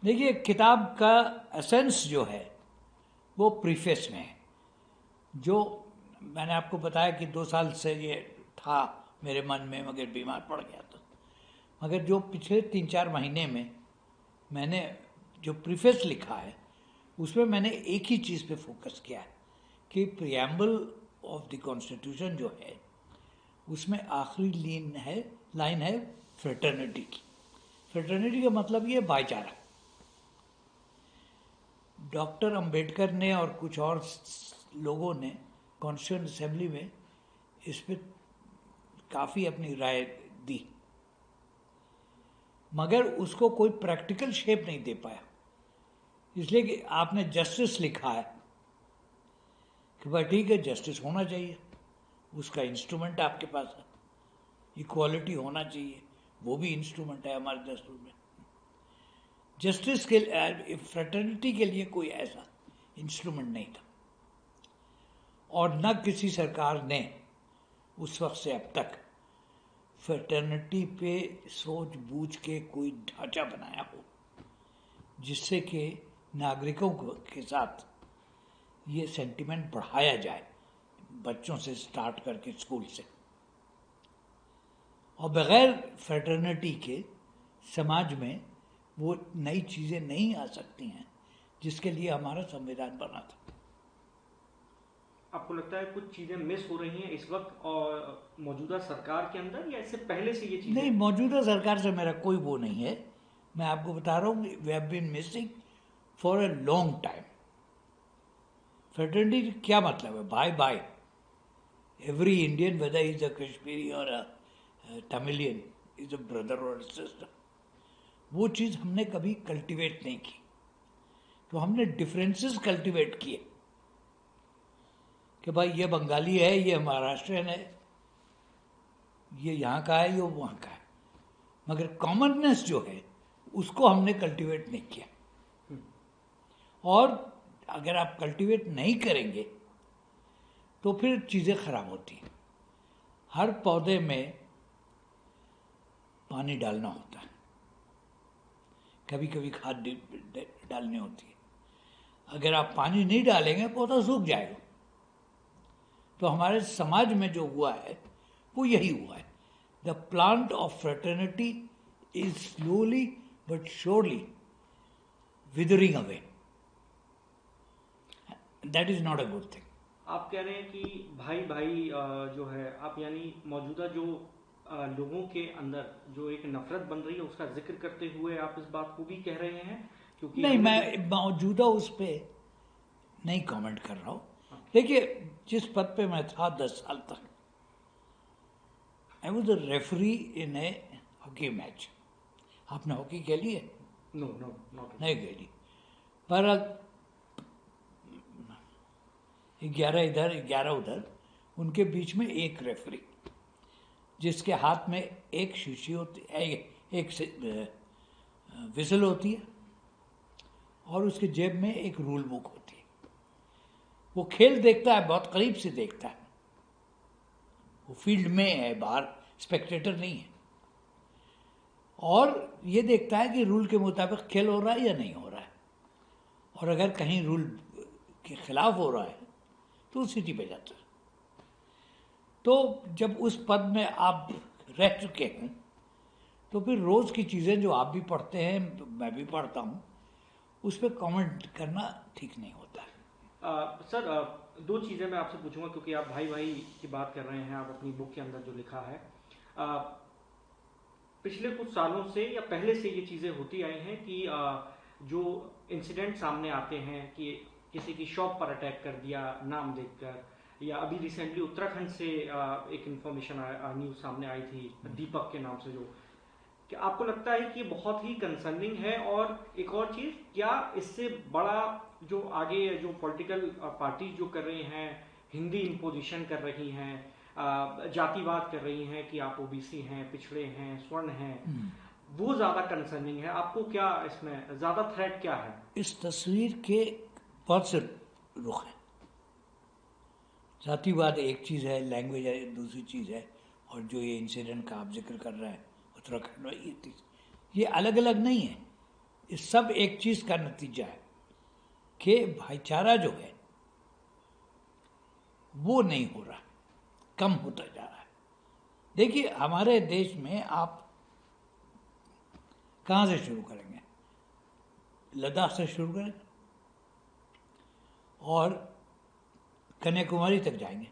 देखिए, किताब का एसेंस जो है वो प्रीफेस में है। जो मैंने आपको बताया कि 2 साल से ये था मेरे मन में, मगर बीमार पड़ गया था। मगर जो पिछले 3-4 महीने में मैंने जो प्रीफेस लिखा है उसमें मैंने एक ही चीज़ पे फोकस किया है कि प्रियम्बल ऑफ द कॉन्स्टिट्यूशन जो है उसमें आखिरी लाइन है फ्रेटर्निटी की। फ्रेटर्निटी का मतलब ये भाईचारा। डॉक्टर अंबेडकर ने और कुछ और लोगों ने कॉन्स्टिट्यूंट असेंबली में इस पर काफ़ी अपनी राय दी, मगर उसको कोई प्रैक्टिकल शेप नहीं दे पाया। इसलिए कि आपने जस्टिस लिखा है कि भाई ठीक है, जस्टिस होना चाहिए, उसका इंस्ट्रूमेंट आपके पास है। इक्वालिटी होना चाहिए, वो भी इंस्ट्रूमेंट है हमारे दस्तूर में। जस्टिस के फ्रेटर्निटी के लिए कोई ऐसा इंस्ट्रूमेंट नहीं था, और न किसी सरकार ने उस वक्त से अब तक फ्रेटर्निटी पे सोच बूझ के कोई ढांचा बनाया हो जिससे कि नागरिकों के साथ ये सेंटिमेंट बढ़ाया जाए, बच्चों से स्टार्ट करके स्कूल से। और बगैर फ्रेटर्निटी के समाज में वो नई चीज़ें नहीं आ सकती हैं जिसके लिए हमारा संविधान बना था। आपको लगता है कुछ चीजें मिस हो रही हैं इस वक्त और मौजूदा सरकार के अंदर, या इससे पहले से ये चीजें? नहीं, मौजूदा सरकार से मेरा कोई वो नहीं है। मैं आपको बता रहा हूँ, we have been missing for a long time. Fraternity क्या मतलब है? Bye bye. Every Indian, whether is a Kashmiri और a Tamilian, is a brother और सिस्टर। वो चीज़ हमने कभी कल्टीवेट नहीं की। तो हमने डिफरेंसेस कल्टीवेट किए कि भाई ये बंगाली है, ये महाराष्ट्रियन है, ये यहाँ का है, ये वहाँ का है, मगर कॉमननेस जो है उसको हमने कल्टीवेट नहीं किया। और अगर आप कल्टीवेट नहीं करेंगे तो फिर चीज़ें खराब होती हैं। हर पौधे में पानी डालना होता है, कभी कभी खाद डालनी होती है। अगर आप पानी नहीं डालेंगे पौधा सूख जाएगा। तो हमारे समाज में जो हुआ है वो यही हुआ है। The plant of fraternity is slowly but surely withering away. That is not a good thing. आप कह रहे हैं कि भाई भाई जो है, आप यानी मौजूदा जो लोगों के अंदर जो एक नफरत बन रही है उसका जिक्र करते हुए आप इस बात को भी कह रहे हैं? क्योंकि नहीं, हमने मैं मौजूदा उस पर नहीं कमेंट कर रहा हूँ। हाँ, देखिए, जिस पद पे मैं था 10 साल तक, I was a referee in a hockey match. आपने हॉकी खेली है? No no, not. नहीं खेली। पर 11 इधर 11 उधर, उनके बीच में एक रेफरी जिसके हाथ में एक शीशी होती है, एक विसल होती है, और उसके जेब में एक रूल बुक होती है। वो खेल देखता है, बहुत करीब से देखता है। वो फील्ड में है, बाहर स्पेक्टेटर नहीं है, और ये देखता है कि रूल के मुताबिक खेल हो रहा है या नहीं हो रहा है। और अगर कहीं रूल के खिलाफ हो रहा है तो सिटी पे जाता है। तो जब उस पद में आप रह चुके हैं तो फिर रोज़ की चीज़ें जो आप भी पढ़ते हैं, मैं भी पढ़ता हूँ, उस पर कमेंट करना ठीक नहीं होता है। सर, दो चीज़ें मैं आपसे पूछूंगा, क्योंकि आप भाई भाई की बात कर रहे हैं। आप अपनी बुक के अंदर जो लिखा है, पिछले कुछ सालों से या पहले से ये चीज़ें होती आई हैं कि जो इंसिडेंट सामने आते हैं कि किसी की शॉप पर अटैक कर दिया नाम देखकर, या अभी रिसेंटली उत्तराखंड से एक इन्फॉर्मेशन न्यूज़ सामने आई थी दीपक के नाम से, जो क्या आपको लगता है कि ये बहुत ही कंसर्निंग है? और एक और चीज़, क्या इससे बड़ा जो आगे जो पॉलिटिकल पार्टी जो कर रही हैं, हिंदी इम्पोजिशन कर रही हैं, जातिवाद कर रही हैं कि आप ओबीसी हैं, पिछड़े हैं, स्वर्ण हैं, वो ज़्यादा कंसर्निंग है? आपको क्या इसमें ज़्यादा थ्रेट क्या है? इस तस्वीर के बहुत से रुख हैं। जातिवाद एक चीज़ है, लैंग्वेज है दूसरी चीज़ है, और जो ये इंसिडेंट का आप जिक्र कर रहे हैं उत्तराखंड में, ये अलग अलग नहीं है। इस सब एक चीज का नतीजा है कि भाईचारा जो है वो नहीं हो रहा, कम होता जा रहा है। देखिए हमारे देश में आप कहाँ से शुरू करेंगे? लद्दाख से शुरू करेंगे और कन्याकुमारी तक जाएंगे।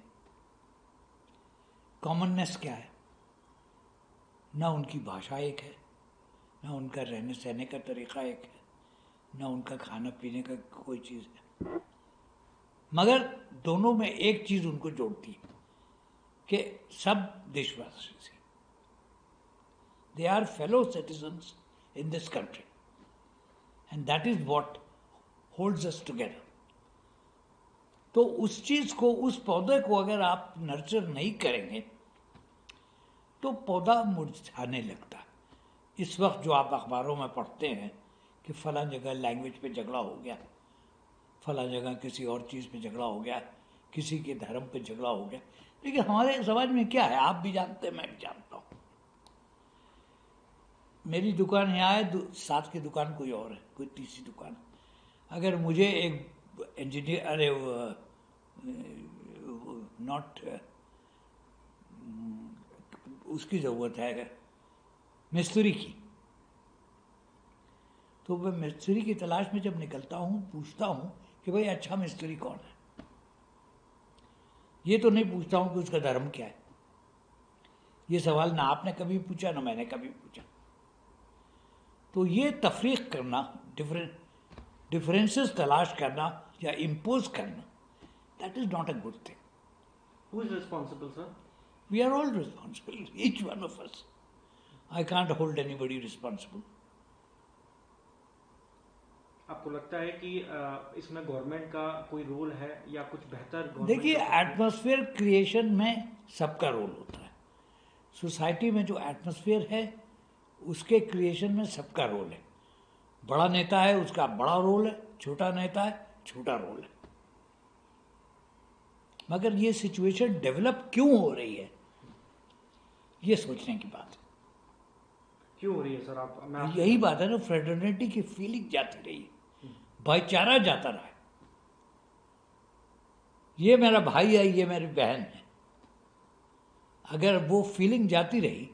कॉमननेस क्या है? ना उनकी भाषा एक है, ना उनका रहने सहने का तरीका एक है, ना उनका खाना पीने का कोई चीज़ है, मगर दोनों में एक चीज़ उनको जोड़ती है कि सब देशवासी से they are fellow citizens in this country and that is what holds us together. तो उस चीज़ को, उस पौधे को अगर आप नर्चर नहीं करेंगे तो पौधा मुरझाने लगता है। इस वक्त जो आप अखबारों में पढ़ते हैं कि फलां जगह लैंग्वेज पे झगड़ा हो गया, फलां जगह किसी और चीज़ पे झगड़ा हो गया, किसी के धर्म पे झगड़ा हो गया, लेकिन हमारे समाज में क्या है आप भी जानते हैं, मैं भी जानता हूँ। मेरी दुकान यहाँ है, साथ की दुकान कोई और है, कोई तीसरी दुकान। अगर मुझे एक इंजीनियर, अरे नॉट उसकी ज़रूरत है मिस्त्री की, तो मैं मिस्त्री की तलाश में जब निकलता हूँ पूछता हूँ कि भाई अच्छा मिस्त्री कौन है। ये तो नहीं पूछता हूँ कि उसका धर्म क्या है। ये सवाल ना आपने कभी पूछा ना मैंने कभी पूछा। तो ये तफरीक करना, डिफरेंसेस तलाश करना या इम्पोज करना, that is not a good thing. Who is responsible, sir? We are all responsible, each one of us. I can't hold anybody responsible. आपको लगता है कि इसमें गवर्नमेंट का कोई रोल है या कुछ बेहतर? देखिए एटमॉस्फेयर क्रिएशन में सबका रोल होता है। सोसाइटी में जो एटमॉस्फेयर है उसके क्रिएशन में सबका रोल है। बड़ा नेता है उसका बड़ा रोल है, छोटा नेता है छोटा रोल है। मगर ये सिचुएशन डेवलप क्यों हो रही है ये सोचने की बात है। क्यों हो रही है सर? आप यही बात है ना, फ्रेटर्निटी की फीलिंग जाती रही है, भाईचारा जाता रहा है। ये मेरा भाई है, ये मेरी बहन है, अगर वो फीलिंग जाती रही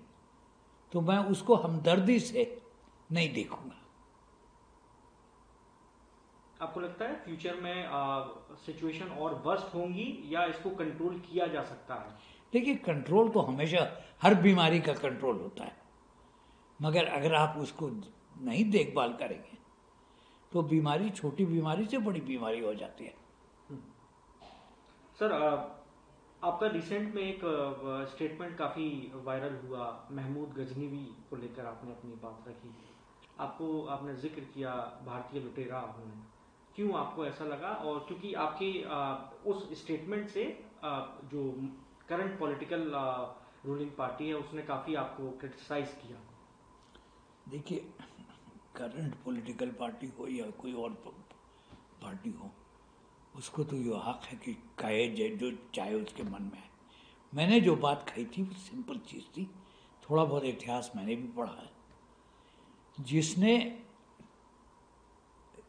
तो मैं उसको हमदर्दी से नहीं देखूंगा। आपको लगता है फ्यूचर में सिचुएशन और वर्स्ट होंगी या इसको कंट्रोल किया जा सकता है? देखिए कंट्रोल तो हमेशा हर बीमारी का कंट्रोल होता है, मगर अगर आप उसको नहीं देखभाल करेंगे तो बीमारी छोटी बीमारी से बड़ी बीमारी हो जाती है। सर आपका रिसेंट में एक स्टेटमेंट काफ़ी वायरल हुआ, महमूद गजनवी को लेकर आपने अपनी बात रखी। आपने जिक्र किया भारतीय लुटेरा होने, क्यों आपको ऐसा लगा? और क्योंकि आपकी उस स्टेटमेंट से जो करंट पॉलिटिकल रूलिंग पार्टी है उसने काफ़ी आपको क्रिटिसाइज किया। देखिए करंट पॉलिटिकल पार्टी हो या कोई और पार्टी हो, उसको तो ये हक है कि कहे जो चाहे उसके मन में है। मैंने जो बात कही थी वो सिंपल चीज़ थी, थोड़ा बहुत इतिहास मैंने भी पढ़ा है। जिसने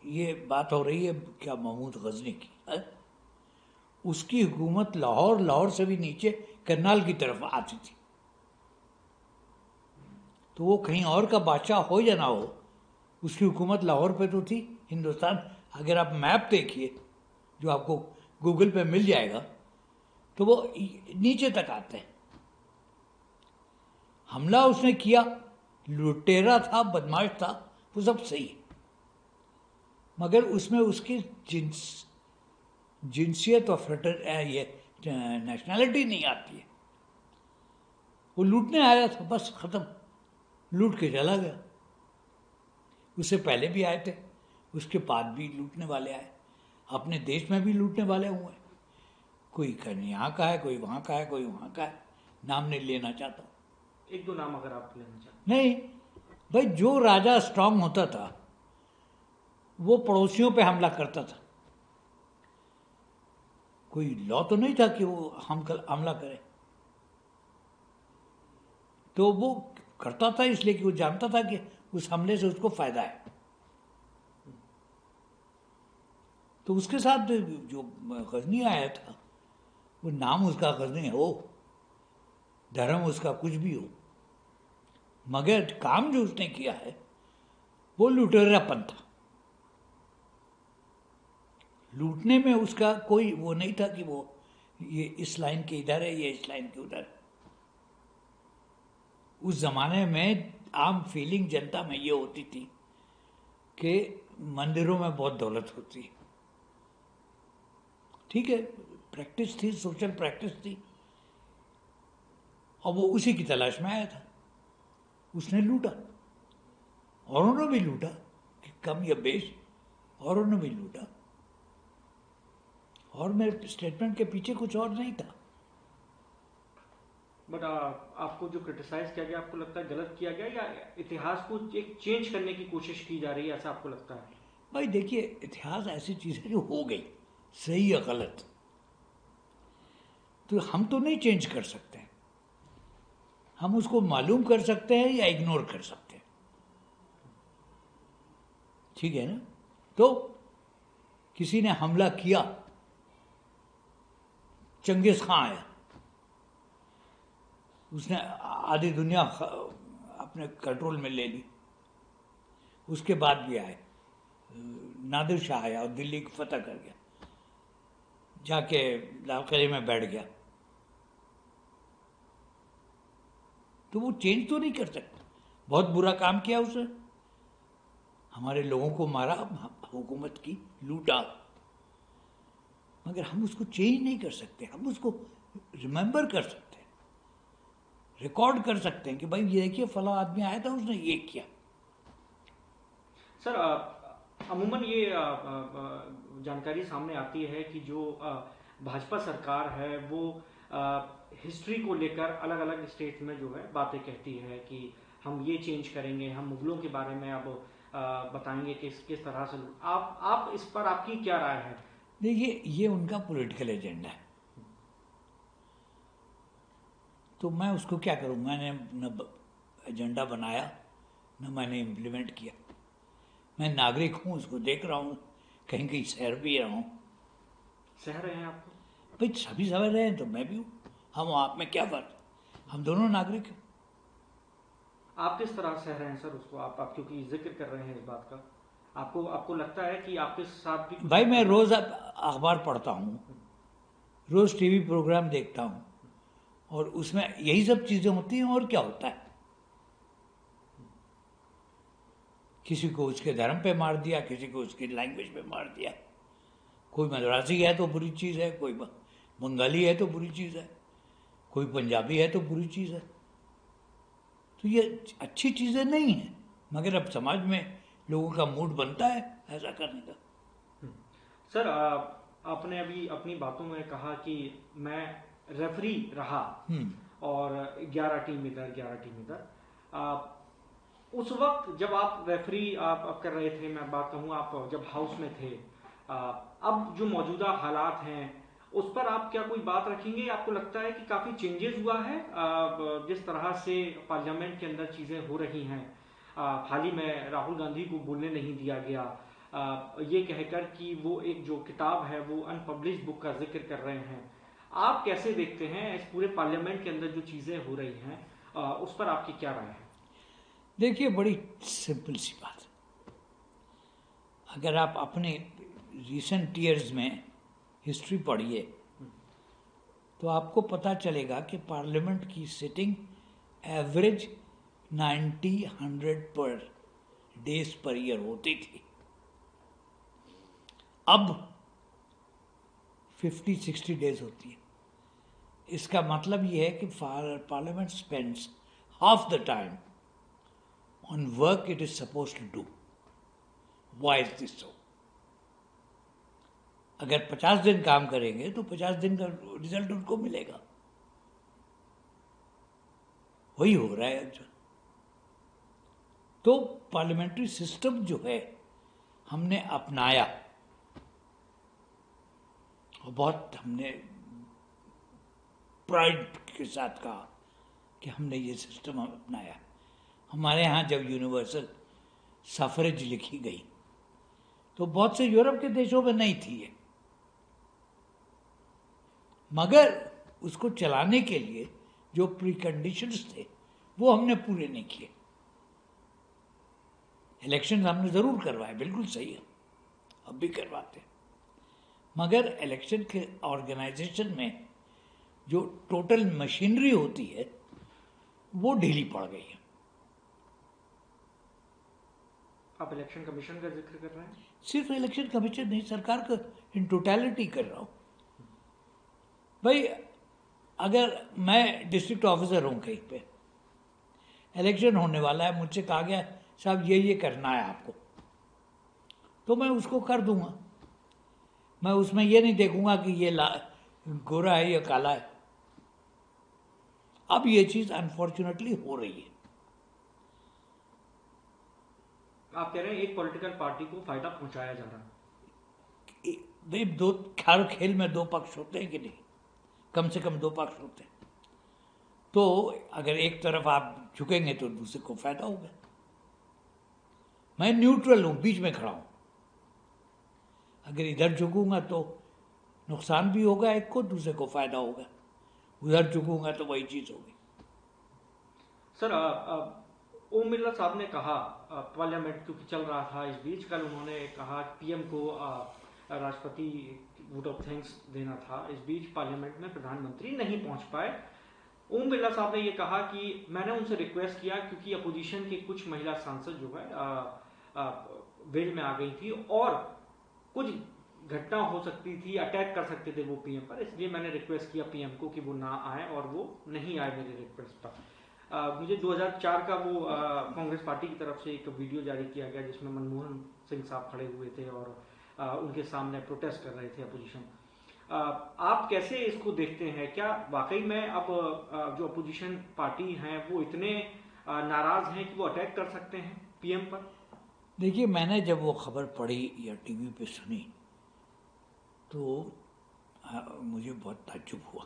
ये बात हो रही है क्या महमूद गजनी की है? उसकी हुकूमत लाहौर से भी नीचे करनाल की तरफ आती थी। तो वो कहीं और का बादशाह हो या ना हो, उसकी हुकूमत लाहौर पे तो थी। हिंदुस्तान अगर आप मैप देखिए जो आपको गूगल पे मिल जाएगा तो वो नीचे तक आते हैं। हमला उसने किया, लुटेरा था, बदमाश था, वो सब सही है, मगर उसमें उसकी जिनसियत और ये नेशनैलिटी नहीं आती है। वो लूटने आया था, बस खत्म, लूट के चला गया। उससे पहले भी आए थे, उसके बाद भी लूटने वाले आए, अपने देश में भी लूटने वाले हुए। कोई कहीं यहाँ का है, कोई वहाँ का है, कोई वहाँ का है, नाम नहीं लेना चाहता। एक दो नाम अगर आप लेना चाहते। नहीं भाई, जो राजा स्ट्रांग होता था वो पड़ोसियों पे हमला करता था। कोई लॉ तो नहीं था कि वो हमला करे, तो वो करता था इसलिए कि वो जानता था कि उस हमले से उसको फायदा है। तो उसके साथ जो गजनी आया था, वो नाम उसका गजनी हो, धर्म उसका कुछ भी हो, मगर काम जो उसने किया है वो लुटेरापन था। लूटने में उसका कोई वो नहीं था कि वो ये इस लाइन के इधर है, ये इस लाइन के उधर है। उस जमाने में आम फीलिंग जनता में ये होती थी कि मंदिरों में बहुत दौलत होती है। ठीक है, प्रैक्टिस थी, सोशल प्रैक्टिस थी, और वो उसी की तलाश में आया था। उसने लूटा, औरों ने भी लूटा, कि कम या बेश औरों ने भी लूटा, और मेरे स्टेटमेंट के पीछे कुछ और नहीं था। बट आपको जो क्रिटिसाइज किया गया, आपको लगता है गलत किया गया, या इतिहास को एक चेंज करने की कोशिश की जा रही है, ऐसा आपको लगता है? भाई देखिए, इतिहास ऐसी चीज है जो हो गई, सही या गलत, तो हम तो नहीं चेंज कर सकते। हम उसको मालूम कर सकते हैं या इग्नोर कर सकते हैं, ठीक है ना। तो किसी ने हमला किया, चंगेज खान आया, उसने आधी दुनिया अपने कंट्रोल में ले ली। उसके बाद भी आए, नादिर शाह आया और दिल्ली को फतह कर गया, जाके लाल किले में बैठ गया। तो वो चेंज तो नहीं कर सकता। बहुत बुरा काम किया उसने, हमारे लोगों को मारा, हुकूमत की लूटा, मगर हम उसको चेंज नहीं कर सकते। हम उसको रिमेंबर कर सकते हैं, रिकॉर्ड कर सकते हैं कि भाई ये देखिए फला आदमी आया था, उसने ये किया। सर, अमूमन ये जानकारी सामने आती है कि जो भाजपा सरकार है वो हिस्ट्री को लेकर अलग अलग स्टेट्स में जो है बातें कहती है कि हम ये चेंज करेंगे, हम मुगलों के बारे में अब बताएंगे कि किस तरह से। आप इस पर आपकी क्या राय है? देखिए, ये उनका पॉलिटिकल एजेंडा है, तो मैं उसको क्या करूं। मैंने न एजेंडा बनाया, न मैंने इम्प्लीमेंट किया। मैं नागरिक हूं, उसको देख रहा हूं, कहीं कहीं सैर भी रहा हूं। सह रहे हैं आप? भाई सभी समझ रहे हैं तो मैं भी हूं, हम आप में क्या फर्क, हम दोनों नागरिक हैं। आप किस तरह सह रहे हैं सर उसको? आप क्योंकि जिक्र कर रहे हैं इस बात का, आपको लगता है कि आपके साथ भी भाई मैं रोज अखबार पढ़ता हूँ, रोज टीवी प्रोग्राम देखता हूँ, और उसमें यही सब चीजें होती हैं। और क्या होता है, किसी को उसके धर्म पे मार दिया, किसी को उसकी लैंग्वेज पे मार दिया। कोई मद्रासी है तो बुरी चीज़ है, कोई बंगाली है तो बुरी चीज़ है, कोई पंजाबी है तो बुरी चीज़ है। तो ये अच्छी चीज़ें नहीं हैं, मगर अब समाज में लोगों का मूड बनता है ऐसा करने का। सर, आपने अभी अपनी बातों में कहा कि मैं रेफरी रहा और 11 टीम इधर 11 टीम इधर। उस वक्त जब आप रेफरी आप कर रहे थे, मैं बात कहूँ आप जब हाउस में थे, अब जो मौजूदा हालात हैं उस पर आप क्या कोई बात रखेंगे? आपको लगता है कि काफ़ी चेंजेस हुआ है जिस तरह से पार्लियामेंट के अंदर चीज़ें हो रही हैं? हाल ही में राहुल गांधी को बोलने नहीं दिया गया, ये कहकर कि वो एक जो किताब है वो अनपब्लिश्ड बुक का जिक्र कर रहे हैं। आप कैसे देखते हैं इस पूरे पार्लियामेंट के अंदर जो चीज़ें हो रही हैं, उस पर आपकी क्या राय है? देखिए, बड़ी सिंपल सी बात है। अगर आप अपने रिसेंट ईयर्स में हिस्ट्री पढ़िए तो आपको पता चलेगा कि पार्लियामेंट की सिटिंग एवरेज 90-100 पर डेज पर ईयर होती थी। अब 50-60 डेज होती है। इसका मतलब यह है कि parliament spends half the time on work it is supposed to do. Why is this so? अगर 50 दिन काम करेंगे तो 50 दिन का रिजल्ट उनको मिलेगा। वही हो रहा है अच्छा। तो पार्लियामेंट्री सिस्टम जो है हमने अपनाया, और बहुत हमने प्राइड के साथ कहा कि हमने ये सिस्टम अपनाया। हमारे यहाँ जब यूनिवर्सल सफरेज लिखी गई तो बहुत से यूरोप के देशों में नहीं थी ये, मगर उसको चलाने के लिए जो प्रीकंडीशंस थे वो हमने पूरे नहीं किए। इलेक्शन हमने जरूर करवाए, बिल्कुल सही है, अब भी करवाते हैं, मगर इलेक्शन के ऑर्गेनाइजेशन में जो टोटल मशीनरी होती है वो ढीली पड़ गई है। आप इलेक्शन कमीशन का जिक्र कर रहे हैं? सिर्फ इलेक्शन कमीशन नहीं, सरकार का इन टोटलिटी कर रहा हूं। भाई अगर मैं डिस्ट्रिक्ट ऑफिसर हूं कहीं पे, इलेक्शन होने वाला है, मुझसे कहा गया साहब ये करना है आपको, तो मैं उसको कर दूंगा। मैं उसमें ये नहीं देखूंगा कि ये गोरा है या काला है। अब ये चीज अनफॉर्चुनेटली हो रही है। आप कह रहे हैं एक पॉलिटिकल पार्टी को फायदा पहुंचाया जा रहा है। भाई दो खेल में दो पक्ष होते हैं कि नहीं, कम से कम दो पक्ष होते हैं। तो अगर एक तरफ आप झुकेंगे तो दूसरे को फायदा होगा। मैं न्यूट्रल हूं, बीच में खड़ा हूं। अगर इधर झुकूंगा तो नुकसान भी होगा एक को, दूसरे को फायदा होगा। उधर झुकूंगा तो वही चीज होगी। सर ओम बिरला साहब ने कहा, पार्लियामेंट क्योंकि चल रहा था इस बीच, कल उन्होंने कहा पीएम को राष्ट्रपति वोट ऑफ थैंक्स देना था। इस बीच पार्लियामेंट में प्रधानमंत्री नहीं पहुंच पाए। ओम बिरला साहब ने ये कहा कि मैंने उनसे रिक्वेस्ट किया क्योंकि अपोजिशन की कुछ महिला सांसद जो है वेल में आ गई थी और कुछ घटना हो सकती थी, अटैक कर सकते थे वो पीएम पर, इसलिए मैंने रिक्वेस्ट किया पीएम को कि वो ना आए, और वो नहीं आए मेरे रिक्वेस्ट पर। मुझे 2004 का वो कांग्रेस पार्टी की तरफ से एक वीडियो जारी किया गया जिसमें मनमोहन सिंह साहब खड़े हुए थे और उनके सामने प्रोटेस्ट कर रहे थे अपोजिशन। आप कैसे इसको देखते हैं? क्या वाकई में अब जो अपोजिशन पार्टी हैं वो इतने नाराज हैं कि वो अटैक कर सकते हैं पीएम पर? देखिए, मैंने जब वो खबर पढ़ी या टीवी पे सुनी तो मुझे बहुत ताज्जुब हुआ।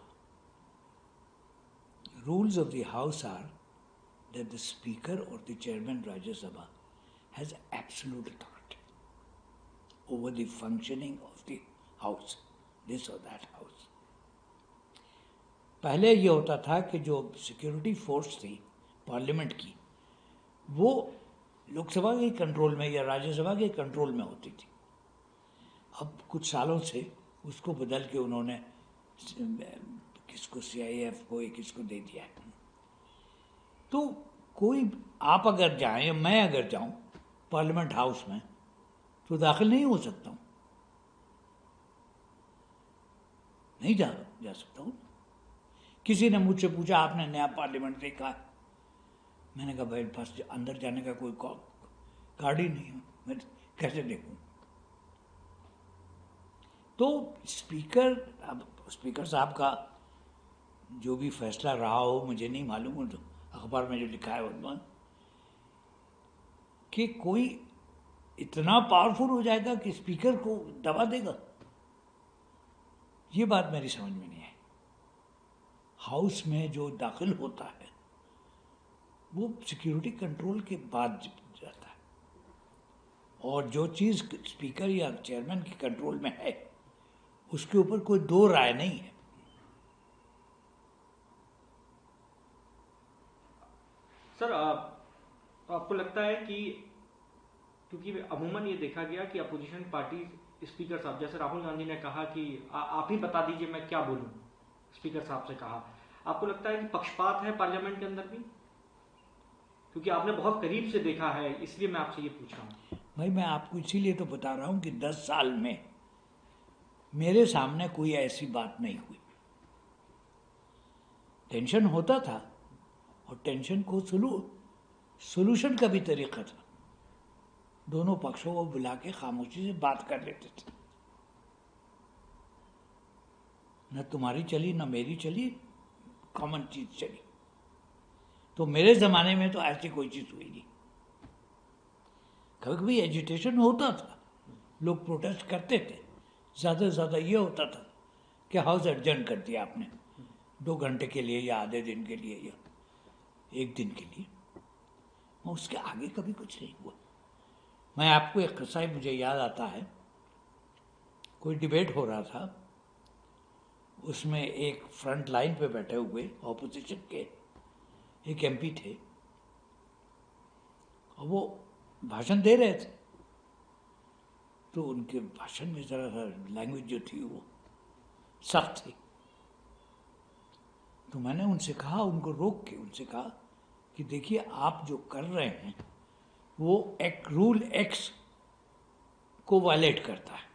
Rules of the house are that the speaker और the chairman Rajya Sabha has absolute authority over the functioning of the house, this और दैट हाउस। पहले ये होता था कि जो सिक्योरिटी फोर्स थी पार्लियामेंट की, वो लोकसभा के कंट्रोल में या राज्यसभा के कंट्रोल में होती थी। अब कुछ सालों से उसको बदल के उन्होंने किसको सीआईएफ को किसको दे दिया है। तो कोई आप अगर जाएं या मैं अगर जाऊं पार्लियामेंट हाउस में तो दाखिल नहीं हो सकता हूं, नहीं जा सकता हूं। किसी ने मुझसे पूछा आपने नया पार्लियामेंट देखा है? मैंने कहा भाई पास अंदर जाने का कोई कार्ड ही नहीं है, मैं कैसे देखूं? तो स्पीकर साहब का जो भी फैसला रहा हो, मुझे नहीं मालूम, तो अखबार में जो लिखा है उसमें कि कोई इतना पावरफुल हो जाएगा कि स्पीकर को दबा देगा, ये बात मेरी समझ में नहीं आई। हाउस में जो दाखिल होता है वो सिक्योरिटी कंट्रोल के बाद जाता है, और जो चीज स्पीकर या चेयरमैन के कंट्रोल में है उसके ऊपर कोई दो राय नहीं है। सर आपको लगता है कि क्योंकि अमूमन ये देखा गया कि अपोजिशन पार्टी स्पीकर साहब, जैसे राहुल गांधी ने कहा कि आप ही बता दीजिए मैं क्या बोलूं, स्पीकर साहब से कहा, आपको लगता है कि पक्षपात है पार्लियामेंट के अंदर भी? क्योंकि आपने बहुत करीब से देखा है, इसलिए मैं आपसे ये पूछ रहा हूं। भाई मैं आपको इसीलिए तो बता रहा हूं कि 10 साल में मेरे सामने कोई ऐसी बात नहीं हुई। टेंशन होता था और टेंशन को सोल्यूशन का भी तरीका था, दोनों पक्षों को बुला के खामोशी से बात कर लेते थे। न तुम्हारी चली न मेरी चली, कॉमन चीज चली। तो मेरे जमाने में तो ऐसी कोई चीज हुई नहीं। कभी कभी एजिटेशन होता था, लोग प्रोटेस्ट करते थे, ज्यादा से ज्यादा ये होता था कि हाउस एडजर्न कर दिया आपने 2 घंटे के लिए या आधे दिन के लिए या 1 दिन के लिए, उसके आगे कभी कुछ नहीं हुआ। मैं आपको एक किस्सा ही मुझे याद आता है। कोई डिबेट हो रहा था, उसमें एक फ्रंट लाइन पे बैठे हुए ऑपोजिशन के एक एमपी थे और वो भाषण दे रहे थे। तो उनके भाषण में ज़रा सा लैंग्वेज जो थी वो सख्त थी। तो मैंने उनसे कहा, उनको रोक के उनसे कहा कि देखिए, आप जो कर रहे हैं वो एक रूल एक्स को वायलेट करता है,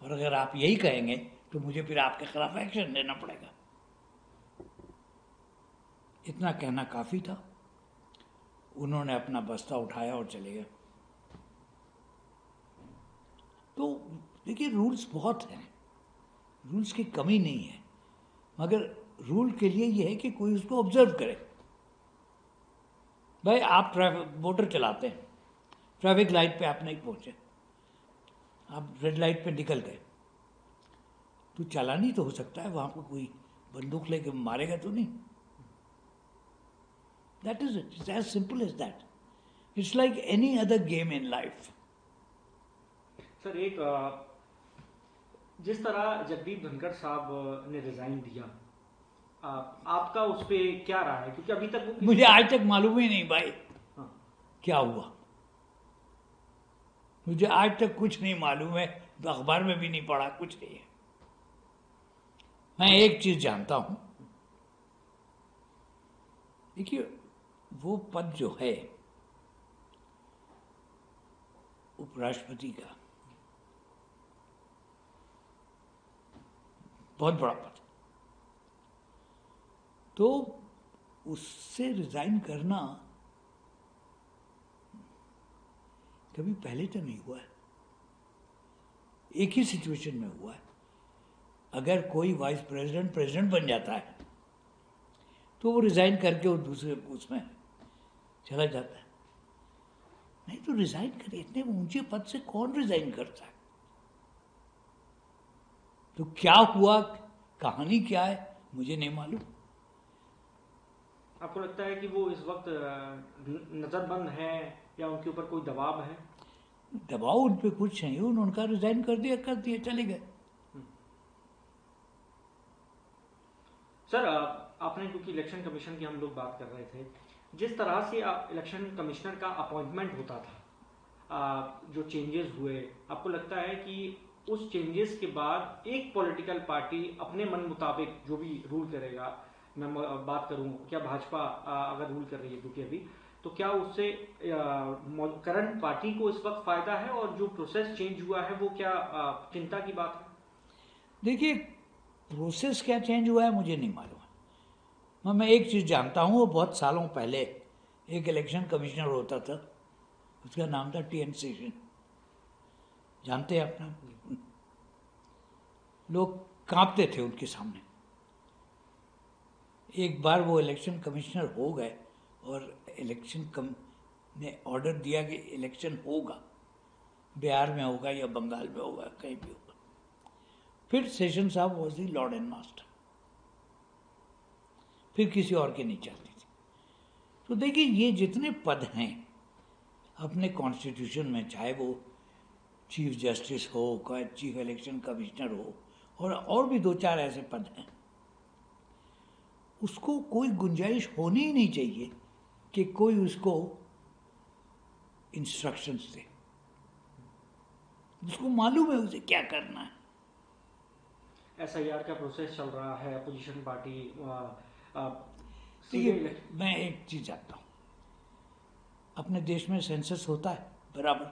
और अगर आप यही कहेंगे तो मुझे फिर आपके खिलाफ एक्शन लेना पड़ेगा। इतना कहना काफ़ी था। उन्होंने अपना बस्ता उठाया और चले गए। तो देखिए, रूल्स बहुत हैं, रूल्स की कमी नहीं है, मगर रूल के लिए यह है कि कोई उसको ऑब्जर्व करे। भाई, आप मोटर चलाते हैं, ट्रैफिक लाइट पे आप नहीं पहुंचे, आप रेड लाइट पे निकल गए, तो चालान ही तो हो सकता है, वहां पर कोई बंदूक लेके मारेगा तो नहीं। That is it, it's as simple as that. It's like any other game in life. Sir, एक जिस तरह जगदीप धनखड़ साहब ने रिजाइन दिया, आपका उस पर क्या रहा है? क्योंकि अभी तक वो मुझे आज तक मालूम ही नहीं भाई हाँ। क्या हुआ। मुझे आज तक कुछ नहीं मालूम है, तो अखबार में भी नहीं पढ़ा, कुछ नहीं है। मैं एक चीज जानता हूं, देखिए, वो पद जो है उपराष्ट्रपति का, बहुत बड़ा पद, तो उससे रिजाइन करना कभी पहले तो नहीं हुआ है। एक ही सिचुएशन में हुआ है। अगर कोई वाइस प्रेसिडेंट प्रेसिडेंट बन जाता है तो वो रिजाइन करके वो दूसरे उसमें चला जाता है। नहीं तो रिजाइन करे, इतने ऊंचे पद से कौन रिजाइन करता है? तो क्या हुआ, कहानी क्या है, मुझे नहीं मालूम। आपको लगता है कि वो इस वक्त नजरबंद है या उनके ऊपर कोई दबाव है? दबाव उन पर कुछ नहीं, उनका रिजाइन कर दिया, चले गए। सर, आपने, क्योंकि इलेक्शन कमीशन की हम लोग बात कर रहे थे, जिस तरह से इलेक्शन कमिश्नर का अपॉइंटमेंट होता था, जो चेंजेस हुए, आपको लगता है कि उस चेंजेस के बाद एक पॉलिटिकल पार्टी अपने मन मुताबिक जो भी रूल करेगा, मैं बात करूं, क्या भाजपा अगर रूल कर रही है क्योंकि अभी, तो क्या उससे करंट पार्टी को इस वक्त फायदा है? और जो प्रोसेस चेंज हुआ है वो क्या चिंता की बात है? देखिए, प्रोसेस क्या चेंज हुआ है मुझे नहीं मालूम। मैं एक चीज़ जानता हूँ, वो बहुत सालों पहले एक इलेक्शन कमिश्नर होता था, उसका नाम था टी.एन. शेषन। जानते हैं अपना? लोग कांपते थे उनके सामने। एक बार वो इलेक्शन कमिश्नर हो गए और ने ऑर्डर दिया कि इलेक्शन होगा, बिहार में होगा या बंगाल में होगा, कहीं भी होगा। फिर सेशन साहब was the Lord and master, फिर किसी और की नहीं चलती थी। तो देखिए, ये जितने पद हैं अपने कॉन्स्टिट्यूशन में, चाहे वो चीफ जस्टिस हो, चीफ इलेक्शन कमिश्नर हो, और भी दो चार ऐसे पद हैं, उसको कोई गुंजाइश होनी ही नहीं चाहिए कि कोई उसको इंस्ट्रक्शंस दे। उसको मालूम है उसे क्या करना है। SIR का प्रोसेस चल रहा है, अपोजिशन पार्टी देखिए, मैं एक चीज जानता हूं, अपने देश में सेंसस होता है बराबर,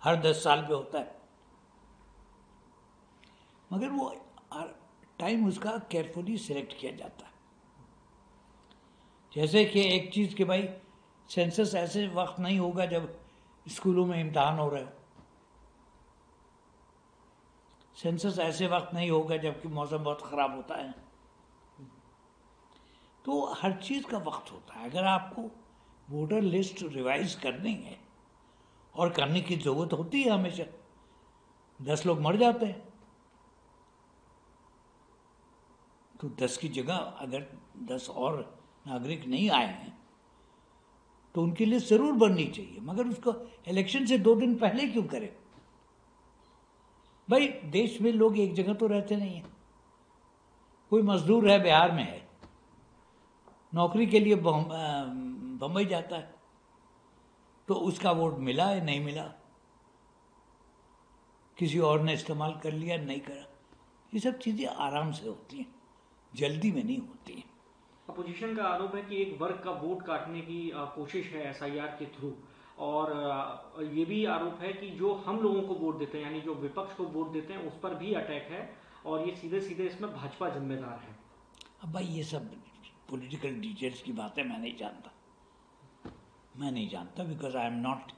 हर 10 साल पे होता है, मगर वो टाइम उसका केयरफुली सिलेक्ट किया जाता है। जैसे कि एक चीज कि भाई, सेंसस ऐसे वक्त नहीं होगा जब स्कूलों में इम्तहान हो रहे हो, सेंसस ऐसे वक्त नहीं होगा जबकि मौसम बहुत खराब होता है। तो हर चीज का वक्त होता है। अगर आपको वोटर लिस्ट रिवाइज करनी है, और करने की जरूरत होती है हमेशा, 10 लोग मर जाते हैं, तो 10 की जगह अगर 10 और नागरिक नहीं आए हैं तो उनकी लिस्ट जरूर बननी चाहिए, मगर उसको इलेक्शन से 2 दिन पहले क्यों करें? भाई देश में लोग एक जगह तो रहते नहीं है। कोई मजदूर है, बिहार में है, नौकरी के लिए बम्बई जाता है, तो उसका वोट मिला है नहीं मिला, किसी और ने इस्तेमाल कर लिया नहीं करा, ये सब चीज़ें आराम से होती हैं, जल्दी में नहीं होती हैं। अपोजिशन का आरोप है कि एक वर्ग का वोट काटने की कोशिश है एसआईआर के थ्रू, और ये भी आरोप है कि जो हम लोगों को वोट देते हैं, यानी जो विपक्ष को वोट देते हैं, उस पर भी अटैक है, और ये सीधे सीधे इसमें भाजपा जिम्मेदार है। अब भाई ये सब पॉलिटिकल डिटेल्स की बातें मैं नहीं जानता, because I am not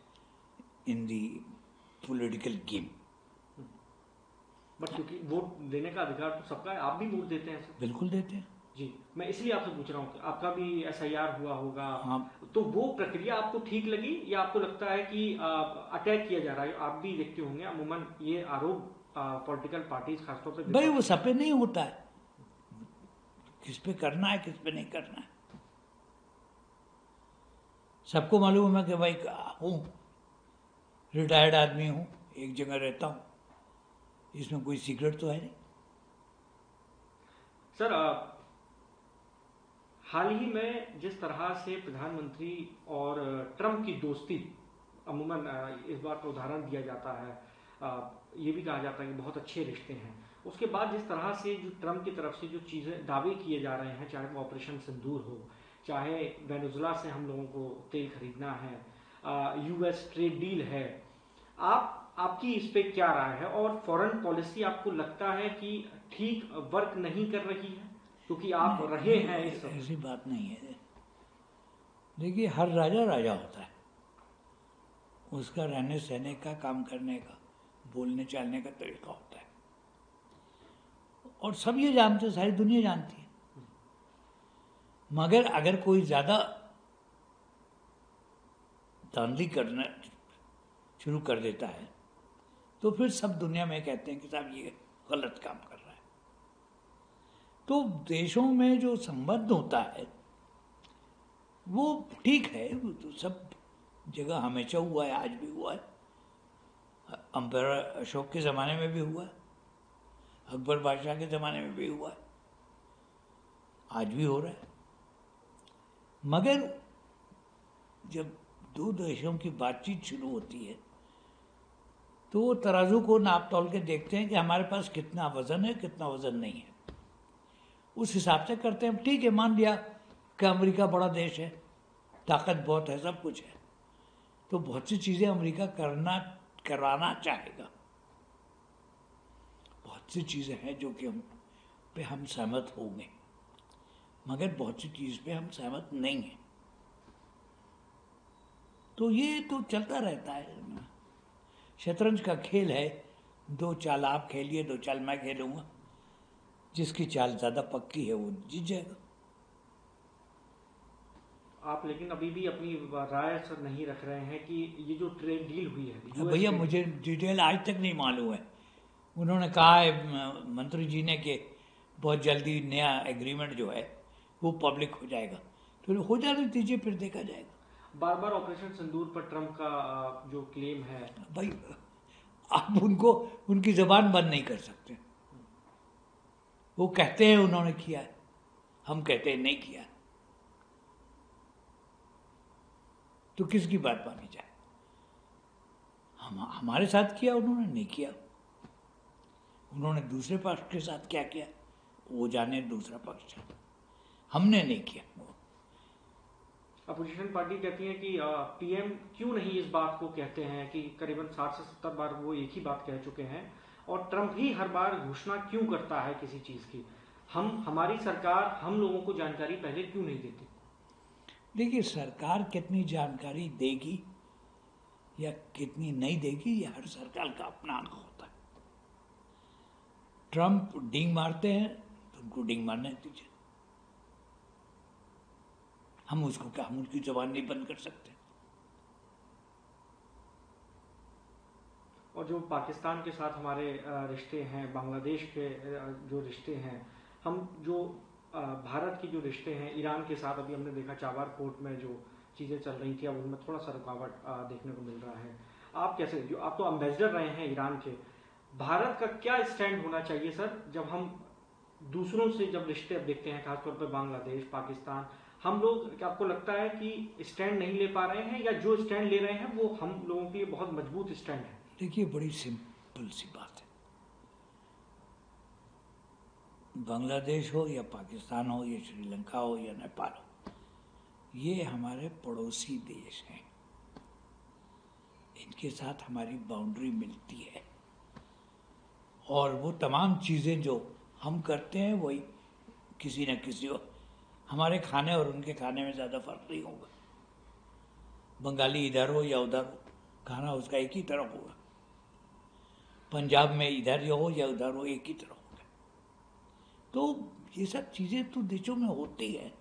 in the political game. But क्योंकि वोट देने का अधिकार तो सबका है, आप भी वोट देते हैं सर। बिल्कुल देते हैं जी, मैं इसलिए आपसे पूछ रहा हूँ कि आपका भी एसआईआर हुआ होगा। हाँ। तो वो प्रक्रिया आपको ठीक लगी, या आपको लगता है कि अटैक किया जा रहा है? आप भी देखते होंगे अमूमन ये आरोप पॉलिटिकल पार्टीज खासतौर पे भाई वो सब पे नहीं होता है, किस पे करना है किस पे नहीं करना है सबको मालूम है कि भाई हूँ रिटायर्ड आदमी हूँ, एक जगह रहता हूँ, इसमें कोई सीक्रेट तो है नहीं। सर हाल ही में जिस तरह से प्रधानमंत्री और ट्रंप की दोस्ती, अमूमन इस बार का उदाहरण दिया जाता है, ये भी कहा जाता है कि बहुत अच्छे रिश्ते हैं, उसके बाद जिस तरह से जो ट्रंप की तरफ से जो चीज़ें दावे किए जा रहे हैं, चाहे वो ऑपरेशन सिंदूर हो, चाहे वेनेजुला से हम लोगों को तेल खरीदना है, यूएस ट्रेड डील है, आपकी इस पे क्या राय है? और फॉरेन पॉलिसी आपको लगता है कि ठीक वर्क नहीं कर रही है, क्योंकि आप रहे हैं इस सब? ऐसी बात नहीं है। देखिए हर राजा राजा होता है, उसका रहने सहने का, काम करने का, बोलने चालने का तरीका होता है, और सब ये जानते हैं, सारी दुनिया जानती है। मगर अगर कोई ज्यादा धांधली करना शुरू कर देता है तो फिर सब दुनिया में कहते हैं कि साहब ये गलत काम कर रहा है। तो देशों में जो संबंध होता है वो ठीक है, वो तो सब जगह हमेशा हुआ है, आज भी हुआ है, अम्पायर अशोक के ज़माने में भी हुआ है, अकबर बादशाह के ज़माने में भी हुआ है, आज भी हो रहा है। मगर जब दो देशों की बातचीत शुरू होती है तो वो तराजू को नाप तोल के देखते हैं कि हमारे पास कितना वजन है, कितना वजन नहीं है, उस हिसाब से करते हैं। ठीक है, मान लिया कि अमेरिका बड़ा देश है, ताकत बहुत है, सब कुछ है, तो बहुत सी चीज़ें अमेरिका कराना चाहेगा, बहुत सी चीज़ें हैं जो कि हम सहमत होंगे, मगर बहुत सी चीज़ पे हम सहमत नहीं हैं। तो ये तो चलता रहता है, शतरंज का खेल है, 2 चाल आप खेलिए, 2 चाल मैं खेलूंगा, जिसकी चाल ज़्यादा पक्की है वो जीत जाएगा। आप लेकिन अभी भी अपनी राय सर नहीं रख रहे हैं कि ये जो ट्रेड डील हुई है, भैया मुझे डिटेल आज तक नहीं मालूम है। उन्होंने कहा है मंत्री जी ने कि बहुत जल्दी नया एग्रीमेंट जो है वो पब्लिक हो जाएगा, तो हो जाने दीजिए, फिर देखा जाएगा। बार बार ऑपरेशन सिंदूर पर ट्रंप का जो क्लेम है, भाई आप उनको उनकी जबान बंद नहीं कर सकते। वो कहते हैं उन्होंने किया है, हम कहते हैं नहीं किया, तो किसकी बात मानी जाए? हमारे साथ किया उन्होंने, नहीं किया, उन्होंने दूसरे पक्ष के साथ क्या किया वो जाने, दूसरा पक्ष, हमने नहीं किया। अपोजिशन पार्टी कहती है कि पीएम क्यों नहीं इस बात को कहते हैं कि करीबन 60 से 70 बार वो एक ही बात कह चुके हैं, और ट्रंप ही हर बार घोषणा क्यों करता है किसी चीज की? हमारी सरकार हम लोगों को जानकारी पहले क्यों नहीं देती? देखिए सरकार कितनी जानकारी देगी या कितनी नहीं देगी, ये हर सरकार का अपना अंग होता है। ट्रंप डींग मारते हैं तो उनको डींग मारने दीजिए, हम उसको क्या, हम उनकी जबान नहीं बंद कर सकते। और जो पाकिस्तान के साथ हमारे रिश्ते हैं, बांग्लादेश के जो रिश्ते हैं, हम जो भारत के जो रिश्ते हैं ईरान के साथ, अभी हमने देखा चाबार पोर्ट में जो चीज़ें चल रही थी, अब उनमें थोड़ा सा रुकावट देखने को मिल रहा है। आप कैसे, जो आप तो एम्बेसडर रहे हैं ईरान के, भारत का क्या स्टैंड होना चाहिए सर, जब हम दूसरों से जब रिश्ते अब देखते हैं, खासतौर पर बांग्लादेश, पाकिस्तान, हम लोग, क्या आपको लगता है कि स्टैंड नहीं ले पा रहे हैं, या जो स्टैंड ले रहे हैं वो हम लोगों के लिए बहुत मजबूत स्टैंड है? देखिए, बड़ी सिंपल सी बात है। बांग्लादेश हो या पाकिस्तान हो या श्रीलंका हो या नेपाल हो, ये हमारे पड़ोसी देश हैं। इनके साथ हमारी बाउंड्री मिलती है, और वो तमाम चीज़ें जो हम करते हैं वही किसी न किसी को, हमारे खाने और उनके खाने में ज़्यादा फर्क नहीं होगा। बंगाली इधर हो या उधर हो, खाना उसका एक ही तरह होगा। पंजाब में इधर हो या उधर हो, एक ही तरह होगा। तो ये सब चीज़ें तो देशों में होती है,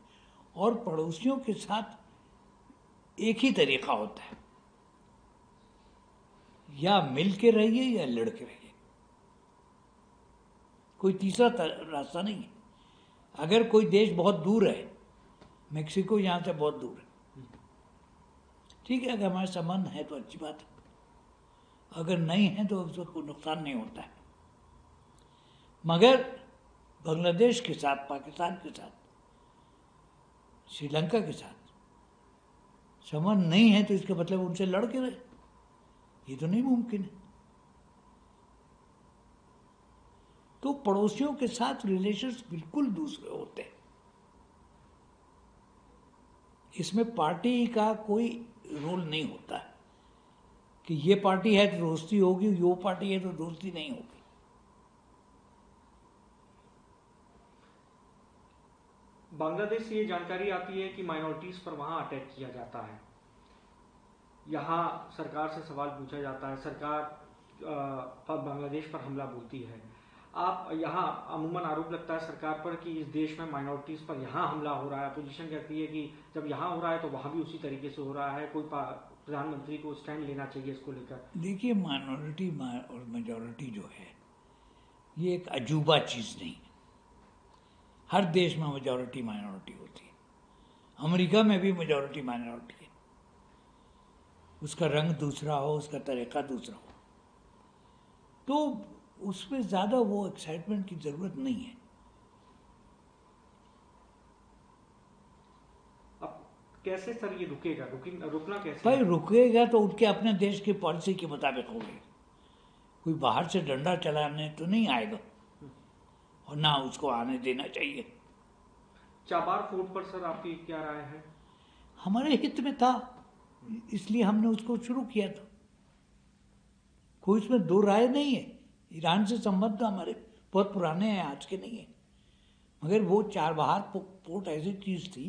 और पड़ोसियों के साथ एक ही तरीका होता है, या मिल के रहिए या लड़ के रहिए, कोई तीसरा रास्ता नहीं है। अगर कोई देश बहुत दूर है, मेक्सिको यहाँ से बहुत दूर है, ठीक है, अगर हमारे संबंध है तो अच्छी बात है, अगर नहीं है तो उसको कोई नुकसान नहीं होता है। मगर बांग्लादेश के साथ, पाकिस्तान के साथ, श्रीलंका के साथ संबंध नहीं है तो इसका मतलब उनसे लड़ के रहे, ये तो नहीं मुमकिन है। तो पड़ोसियों के साथ रिलेशंस बिल्कुल दूसरे होते हैं। इसमें पार्टी का कोई रोल नहीं होता है कि ये पार्टी है तो दोस्ती होगी, वो पार्टी है तो दोस्ती नहीं होगी। बांग्लादेश से ये जानकारी आती है कि माइनॉरिटीज पर वहां अटैक किया जाता है, यहाँ सरकार से सवाल पूछा जाता है, सरकार बांग्लादेश पर हमला बोलती है। आप यहाँ अमूमन आरोप लगता है सरकार पर कि इस देश में माइनॉरिटीज पर यहाँ हमला हो रहा है। अपोजिशन कहती है कि जब यहाँ हो रहा है तो वहाँ भी उसी तरीके से हो रहा है, कोई प्रधानमंत्री को स्टैंड लेना चाहिए इसको लेकर। देखिए, माइनॉरिटी और मेजॉरिटी जो है ये एक अजूबा चीज़ नहीं है। हर देश में मेजॉरिटी माइनॉरिटी होती है। अमेरिका में भी मेजॉरिटी माइनॉरिटी है, उसका रंग दूसरा हो, उसका तरीका दूसरा हो, तो उसमें ज़्यादा वो एक्साइटमेंट की ज़रूरत नहीं है। अब कैसे सर ये रुकेगा, रुकना कैसे? भाई रुकेगा तो उनके अपने देश की पॉलिसी के मुताबिक होगा। कोई बाहर से डंडा चलाने तो नहीं आएगा, और ना उसको आने देना चाहिए। चाबार फोर्ट पर सर आपकी क्या राय है? हमारे हित में था, इसलिए हमने उसको शुरू किया था। कोई इसमें दो राय नहीं है। ईरान से संबंध हमारे बहुत पुराने हैं, आज के नहीं है। मगर वो चाबहार पोर्ट ऐसी चीज़ थी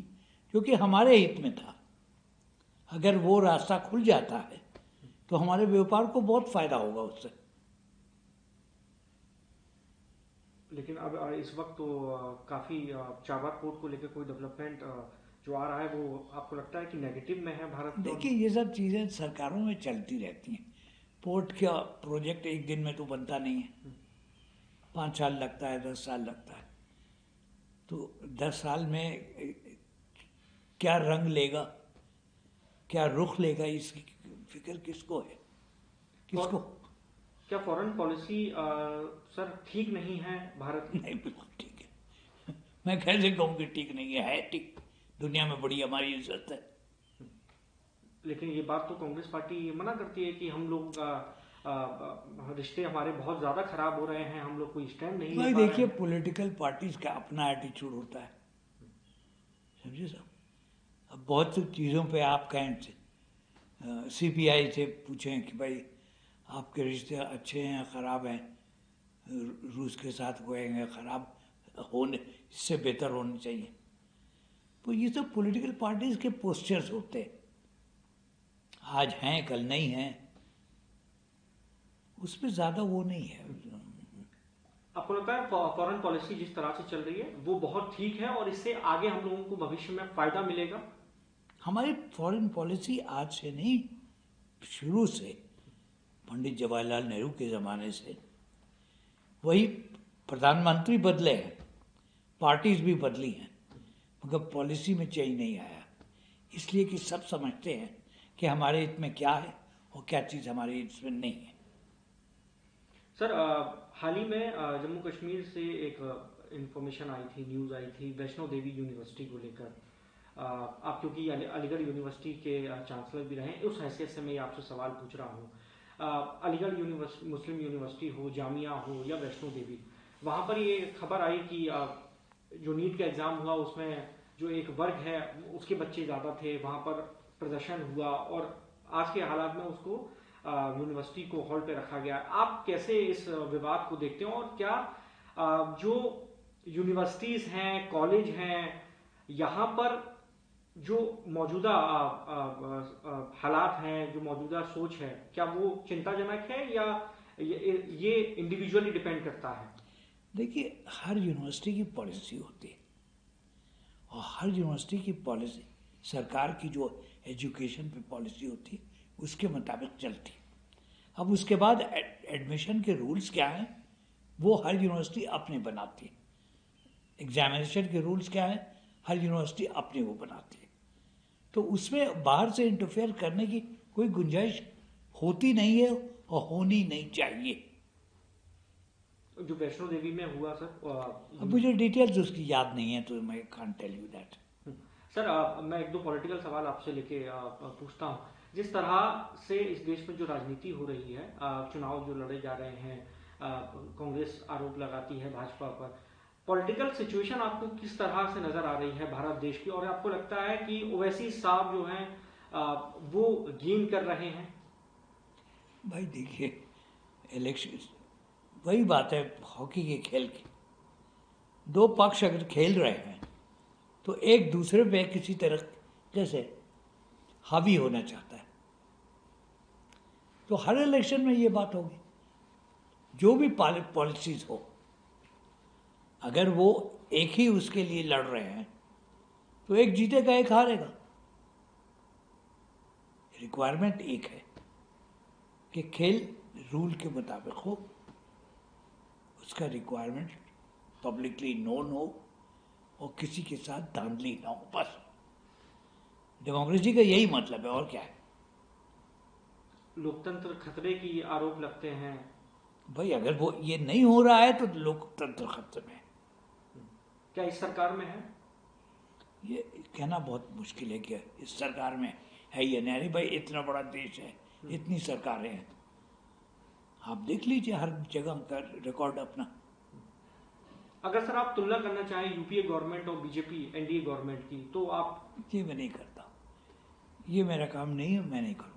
जो कि हमारे हित में था। अगर वो रास्ता खुल जाता है तो हमारे व्यापार को बहुत फायदा होगा उससे। लेकिन अब इस वक्त तो काफ़ी चाबार पोर्ट को लेकर कोई डेवलपमेंट जो आ रहा है वो आपको लगता है कि नेगेटिव में है भारत? देखिए, ये सब चीज़ें सरकारों में चलती रहती हैं। पोर्ट का प्रोजेक्ट एक दिन में तो बनता नहीं है, 5 साल लगता है, 10 साल लगता है। तो 10 साल में क्या रंग लेगा, क्या रुख लेगा, इसकी फिक्र किसको है, किसको? क्या फॉरेन पॉलिसी सर ठीक नहीं है भारत की? नहीं, बिल्कुल ठीक है। मैं कैसे कहूँ कि ठीक नहीं है ठीक। दुनिया में बड़ी हमारी इज्जत है। लेकिन ये बात तो कांग्रेस पार्टी मना करती है कि हम लोग रिश्ते हमारे बहुत ज़्यादा खराब हो रहे हैं, हम लोग कोई स्टैंड नहीं ले पा रहे हैं। देखिए, पॉलिटिकल पार्टीज का अपना एटीट्यूड होता है, समझिए साहब। अब बहुत सी चीज़ों पे आप कहें सीपीआई से पूछें कि भाई आपके रिश्ते अच्छे हैं या ख़राब हैं, रूस के साथ होएंगे ख़राब होने, इससे बेहतर होने चाहिए। तो ये सब पॉलिटिकल पार्टीज के पोस्चर्स होते हैं, आज हैं कल नहीं हैं, उसमें ज़्यादा वो नहीं है। आपको लगता है फॉरेन पॉलिसी जिस तरह से चल रही है वो बहुत ठीक है और इससे आगे हम लोगों को भविष्य में फ़ायदा मिलेगा? हमारी फॉरेन पॉलिसी आज से नहीं, शुरू से, पंडित जवाहरलाल नेहरू के ज़माने से वही। प्रधानमंत्री बदले हैं, पार्टीज भी बदली हैं, मगर पॉलिसी में चेंज नहीं आया। इसलिए कि सब समझते हैं कि हमारे हित में क्या है और क्या चीज़ हमारे हित में नहीं है। सर हाल ही में जम्मू कश्मीर से एक इंफॉर्मेशन आई थी, न्यूज़ आई थी वैष्णो देवी यूनिवर्सिटी को लेकर। आप क्योंकि अलीगढ़ यूनिवर्सिटी के चांसलर भी रहे, उस हैसियत से मैं आपसे सवाल पूछ रहा हूँ। अलीगढ़ मुस्लिम यूनिवर्सिटी हो, जामिया हो या वैष्णो देवी, वहाँ पर ये खबर आई कि जो नीट का एग्ज़ाम हुआ उसमें जो एक वर्ग है उसके बच्चे ज़्यादा थे, वहाँ पर प्रदर्शन हुआ और आज के हालात में उसको यूनिवर्सिटी को हॉल पे रखा गया। आप कैसे इस विवाद को देखते हो और क्या जो यूनिवर्सिटीज़ हैं, कॉलेज हैं, यहाँ पर जो मौजूदा हालात हैं, जो मौजूदा सोच है, क्या वो चिंताजनक है या ये इंडिविजुअली डिपेंड करता है? देखिए, हर यूनिवर्सिटी की पॉलिसी होती है और हर यूनिवर्सिटी की पॉलिसी सरकार की जो एजुकेशन पे पॉलिसी होती है उसके मुताबिक चलती है। अब उसके बाद एडमिशन के रूल्स क्या हैं वो हर यूनिवर्सिटी अपने बनाती है। एग्जामिनेशन के रूल्स क्या हैं हर यूनिवर्सिटी अपने वो बनाती है। तो उसमें बाहर से इंटरफेयर करने की कोई गुंजाइश होती नहीं है और होनी नहीं चाहिए। जो वैष्णो देवी में हुआ सर, अब मुझे डिटेल्स उसकी याद नहीं है तो मैं can't tell you that. Sir मैं एक दो पॉलिटिकल सवाल आपसे लेके पूछता हूँ। जिस तरह से इस देश में जो राजनीति हो रही है, चुनाव जो लड़े जा रहे हैं, कांग्रेस आरोप लगाती है भाजपा पर, पॉलिटिकल सिचुएशन आपको किस तरह से नजर आ रही है भारत देश की, और आपको लगता है कि ओवैसी साहब जो हैं वो गेन कर रहे हैं? भाई देखिए, इलेक्शन वही बात है हॉकी के खेल की। दो पक्ष अगर खेल रहे हैं तो एक दूसरे पे किसी तरह जैसे हावी होना चाहता है, तो हर इलेक्शन में ये बात होगी। जो भी पॉलिसीज हो, अगर वो एक ही उसके लिए लड़ रहे हैं तो एक जीतेगा एक हारेगा। रिक्वायरमेंट एक है कि खेल रूल के मुताबिक हो, उसका रिक्वायरमेंट पब्लिकली नोन हो और किसी के साथ धांधली ना हो। बस डेमोक्रेसी का यही मतलब है, और क्या है। लोकतंत्र खतरे की आरोप लगते हैं। भाई अगर वो ये नहीं हो रहा है तो लोकतंत्र खतरे में है। क्या इस सरकार में है? ये कहना बहुत मुश्किल है कि इस सरकार में है या नहीं। अरे भाई इतना बड़ा देश है, इतनी सरकारें हैं, आप देख लीजिए हर जगह का रिकॉर्ड अपना। अगर सर आप तुलना करना चाहें यूपीए गवर्नमेंट और बीजेपी एनडीए गवर्नमेंट की, तो आप? ये मैं नहीं करता, ये मेरा काम नहीं है, मैं नहीं करूँगा।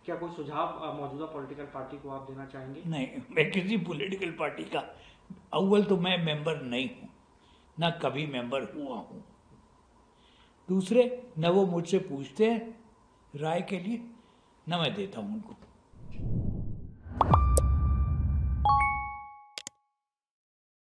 क्या कोई सुझाव मौजूदा पॉलिटिकल पार्टी को आप देना चाहेंगे? नहीं, मैं किसी पॉलिटिकल पार्टी का अव्वल तो मैं मेंबर नहीं हूँ, ना कभी मेंबर हुआ हूँ। दूसरे न वो मुझसे पूछते हैं राय के लिए, न मैं देता हूँ उनको।